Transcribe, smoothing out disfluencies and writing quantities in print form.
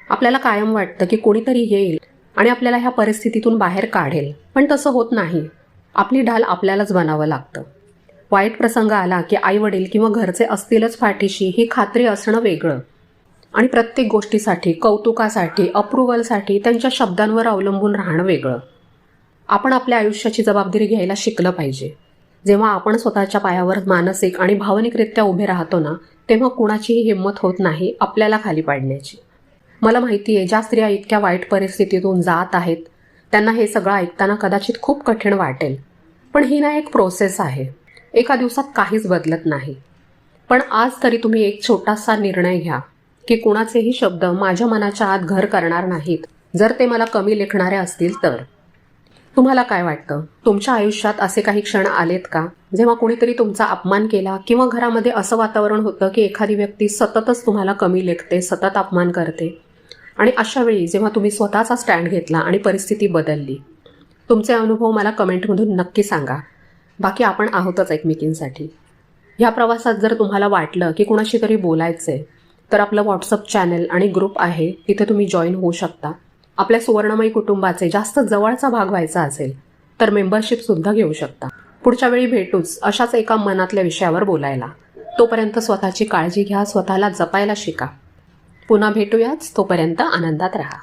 आपल्याला कायम वाटतं की कोणीतरी येईल आणि आपल्याला ह्या परिस्थितीतून बाहेर काढेल, पण तसं होत नाही. आपली ढाल आपल्यालाच बनावं लागतं. वाईट प्रसंग आला की आई वडील किंवा घरचे असतीलच पाठीशी ही खात्री असणं वेगळं, आणि प्रत्येक गोष्टीसाठी, कौतुकासाठी, अप्रुव्हलसाठी त्यांच्या शब्दांवर अवलंबून राहणं वेगळं. आपण आपल्या आयुष्याची जबाबदारी घ्यायला शिकलं पाहिजे. जेव्हा आपण स्वतःच्या पायावर मानसिक आणि भावनिकरित्या उभे राहतो ना, तेव्हा कुणाचीही हिंमत होत नाही आपल्याला खाली पाडण्याची. मला माहिती आहे, ज्या स्त्रिया इतक्या वाईट परिस्थितीतून जात आहेत त्यांना हे सगळं ऐकताना कदाचित खूप कठीण वाटेल, पण ही ना एक प्रोसेस आहे. एका दिवसात काहीच बदलत नाही. पण आज तरी तुम्ही एक छोटासा निर्णय घ्या की कुणाचेही शब्द माझ्या मनाच्या आत घर करणार नाहीत, जर ते मला कमी लेखणारे असतील तर. तुम्हाला काय वाटतं, तुमच्या आयुष्यात असे काही क्षण आलेत का जेव्हा कोणीतरी तुमचा अपमान केला किंवा घरामध्ये असं वातावरण होतं की एखादी व्यक्ती सततच तुम्हाला कमी लेखते, सतत अपमान करते, आणि अशा वेळी जेव्हा तुम्ही स्वतःचा स्टँड घेतला आणि परिस्थिती बदलली? तुमचे अनुभव मला कमेंटमधून नक्की सांगा. बाकी आपण आहोतच एकमेकींसाठी. ह्या प्रवासात जर तुम्हाला वाटलं की कुणाशी तरी बोलायचंय, तर आपलं व्हॉट्सअप चॅनल आणि ग्रुप आहे, तिथे तुम्ही जॉईन होऊ शकता. आपल्या सुवर्णमयी कुटुंबाचे जास्त जवळचा भाग व्हायचा असेल तर मेंबरशिपसुद्धा घेऊ शकता. पुढच्या वेळी भेटूच अशाच एका मनातल्या विषयावर बोलायला. तोपर्यंत स्वतःची काळजी घ्या, स्वतःला जपायला शिका. पुन्हा भेटूयाच. तोपर्यंत आनंदात राहा.